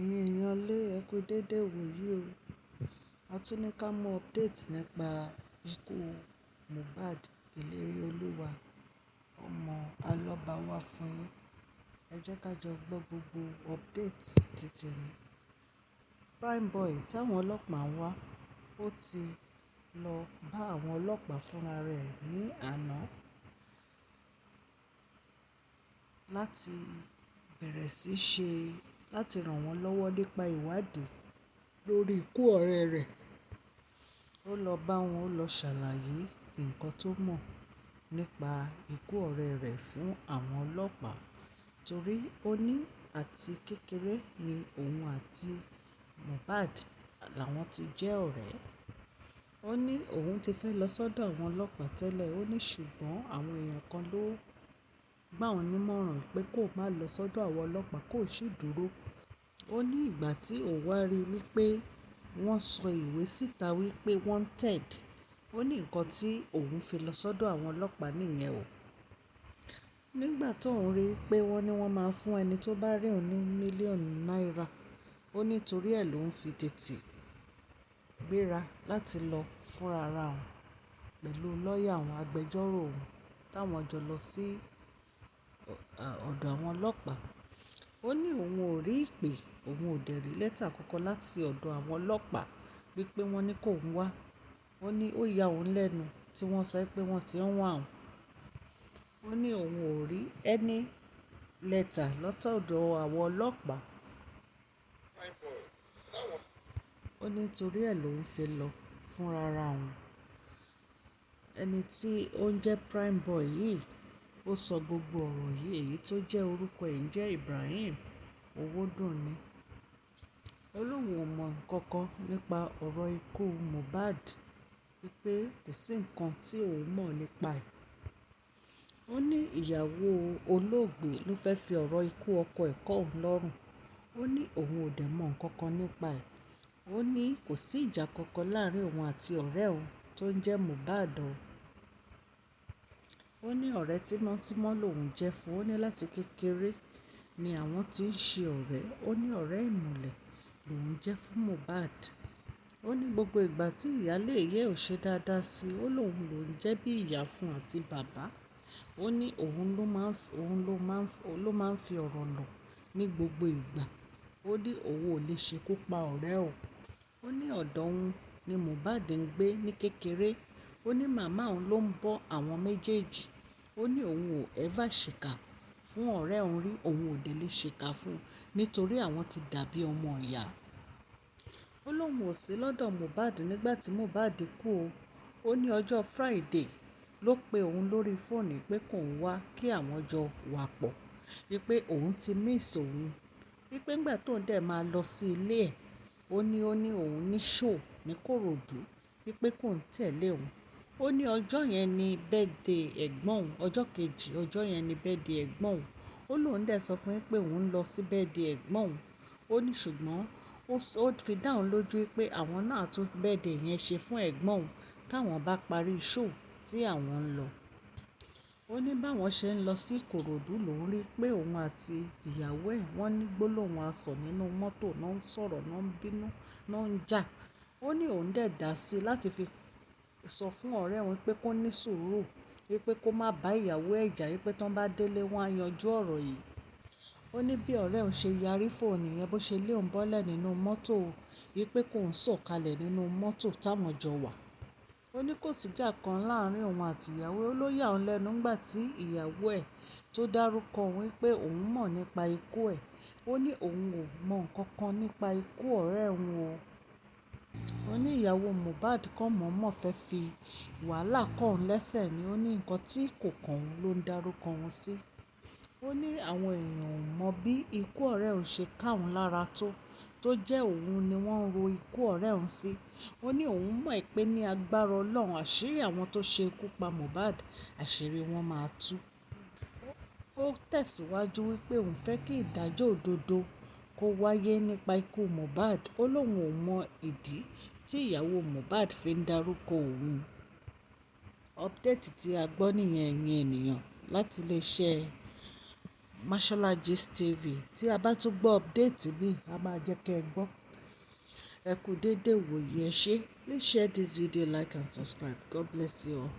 Ẹ̀yin èèyàn lé ẹ kú dédé wò yí o. A tún ní ká mú update nípa ikú Mohbad ìlérí olúwa ọmọ alọ́ba wá fún yín. Ẹ jẹ́ ká jọ gbọ́ gbogbo update títí ni. Primeboy táwọn ọlọ́pàá ń wá, ó ti lọ bá àwọn ọlọ́pàá fúnra rẹ̀ ní àná láti bẹ̀rẹ̀ sí ṣe láti ràn wọ́n lọ́wọ́ nípa ìwádìí lórí ikú ọ̀rẹ́ rẹ̀. Ó lọ bá wọn, ó lọ ṣàlàyé nǹkan tó mọ̀ nípa ikú ọ̀rẹ́ rẹ̀ fún àwọn ọlọ́pàá torí ó ní àti kékeré ni òun àti Mohbad làwọn ti jẹ́ ọ̀rẹ́. Ó ní òun ti fẹ́ lọ sọ́dọ̀ àwọn ọlọ́pàá tẹ́lẹ̀, ó ní ṣùgbọ́n àwọn èèyàn kan ló gbà wọ́n nímọ̀ràn pé kó má lọ sọ́dọ̀ àwọn ọlọ́pàá, kó sì dúró. Ó ní ìgbà tí òun wá rí wípé wọ́n sọ ìwé síta wípé wanted. Ó ní nǹkan tí òun fi lọ sọ́dọ̀ àwọn ọlọ́pàá nìyẹn o. Nígbà tó ń rí pé wọ́n ní wọ́n máa fún ẹni tó bá rí òun ní mílíọ̀nù náírà, ó ní torí ẹ̀ ló ń fi tètè gbéra láti lọ fúnra ara òun pẹ̀lú lọ́ọ̀yà àwọn agbẹjọ́rò òun táwọn jọ lọ sí ọ̀dọ̀ àwọn ọlọ́pàá. Ó ní òun ò rí ìpè, òun ò dẹ̀ rí lẹ́tà kankan láti ọ̀dọ̀ àwọn ọlọ́pàá wípé wọ́n ní kó ń wá. Ó ní ó ya òun lẹ́nu tí wọ́n sọ pé wọ́n ti ń wá òun. Ó ní òun ò rí any lẹ́tà látọ̀dọ̀ àwọn ọlọ́pàá. Ó ní torí ẹ̀ ló ń fi lọ fúnra ara òun. Ẹni tí ó ń jẹ́ Primeboy yìí, ó sọ gbogbo ọ̀rọ̀ yìí, èyí tó jẹ́ orúkọ ẹ̀ ń jẹ́ Ibrahim Owódùnní. Ó lóun ò mọ nǹkan kan nípa ọ̀rọ̀ ikú Mohbad wípé kò sí nǹkan tí òun mọ̀ nípa ẹ̀. Ó ní ìyàwó olóògbé ló fẹ́ fi ọ̀rọ̀ ikú ọkọ ẹ̀ kọ́ òun lọ́rùn. Ó ní òun ò dẹ̀ mọ nǹkan kan nípa ẹ̀. Ó ní kò sí ìjà kankan láàárín òun àti ọ̀rẹ́ òun tó ń jẹ́ Mohbad o. Ó ní ọ̀rẹ́ tímọ́tímọ́ lòun jẹ́ fún, ó ní láti kékeré ni àwọn tí ń ṣe ọ̀rẹ́. Ó ní ọ̀rẹ́ ìmùlẹ̀ lòun jẹ́ fún Mohbad. Ó ní gbogbo ìgbà tí ìyálé ìyá ò ṣe dáadáa sí i, ó lóun lòun jẹ́ bí ìyá fún àti bàbá. Ó ní òun ló máa ń fi ọ̀rọ̀ lọ̀ ní gbogbo ìgbà. Ó ní òun ò lè ṣekú pa ọ̀rẹ́ òun. Ó ní ọ̀dọ̀ òun ni Mohbad ń gbé ní kékeré. Ó ní màmá òun ló ń bọ́ àwọn méjèèjì. Ó ní òun ò ever ṣèkà fún ọ̀rẹ́ òun rí, òun ò dẹ̀ lè ṣèkà fún un nítorí àwọn ti dàbí ọmọ ìyá. Ó lóun ò sí lọ́dọ̀ Mohbad nígbà tí Mohbad kú o. Ó ní ọjọ́ Friday ló pe òun lórí fóònù pé kó ń wá kí àwọn jọ wà pọ̀, wípé òun ti miss òun, wípé nígbà tó ń dẹ̀ máa lọ sí ilé ẹ̀, ó ní òun ní show ní Kòròdú, wípé kó ń tẹ̀lé òun. Ó ní ọjọ́ yẹn ni birthday ẹ̀gbọ́n òun, ọjọ́ kejì ọjọ́ yẹn ni birthday ẹ̀gbọ́n òun. Ó lóun dẹ̀ sọ fún un pé òun ń lọ sí birthday ẹ̀gbọ́n òun. Ó ní ṣùgbọ́n ó fi dá òun lójú wípé àwọn náà tún birthday yẹn ṣe fún ẹ̀gbọ́n òun táwọn bá parí show tí àwọn ń lọ. Ó ní báwọn ṣe ń lọ sí Ìkòròdú lòun rí pé òun àti ìyàwó ẹ̀ wọ́n ní gbólóhùn asọ̀ nínú mọ́tò, náà ń sọ̀rọ̀, náà ń bínú, náà ń jà. Ó ní òun dẹ̀ dá sí i láti fi sọ fún ọ̀rẹ́ òun pé kó ní sùúrù, wípé kó má bá ìyàwó ẹ̀ jà, wípé tí wọ́n bá délé wọ́n á yanjú ọ̀rọ̀ yìí. Ó ní bí ọ̀rẹ́ òun ṣe yarí fóònù yẹn bó ṣe lé òun bọ́lẹ̀ nínú mọ́tò, wípé kó ń sọ̀kalẹ̀ nínú mọ́tò táwọn jọ wà. Ó ní kò sí ìjà kan láàárín òun àti ìyàwó. Ó ló yà òun lẹ́nu nígbà tí ìyàwó ẹ̀ tó dárúkọ òun wípé òun mọ̀ nípa ikú ẹ̀. Ó ní òun ò mọ nǹkan kan nípa ikú ọ̀rẹ́ òun o. Ó ní ìyàwó Mohbad kan mọ̀ọ́mọ̀ fẹ́ fi wàhálà kọ́ òun lẹ́sẹ̀ ni. Ó ní nǹkan tí kò kàn òun ló ń dárúkọ òun sí. Ó ní àwọn èèyàn ò mọ bí ikú ọ̀rẹ́ òun ṣe ká òun lára tó jẹ́ òun ni wọ́n ń ro ikú ọ̀rẹ́ òun sí. Ó ní òun mọ̀ pé ní agbára Ọlọ́run àṣírí àwọn tó ṣe ikú pa Mohbad, àṣírí wọn máa tú. Ó tẹ̀síwájú wípé òun fẹ́ kí ìdájọ́ òdodo kó wáyé nípa ikú Mohbad. Ó lóun ò mọ ìdí tí ìyàwó Mohbad fi ń dárúkọ òun. Update tí a gbọ́ nìyẹn ẹ̀yin ènìyàn láti ilé iṣẹ́ Mashola Gist TV. Tí a bá tún gbọ́ update mi, a máa jẹ́ kẹ́ ẹ gbọ́. Ẹ kú dédé wòye ẹ ṣé. Please share this video, like and subscribe. God bless you all.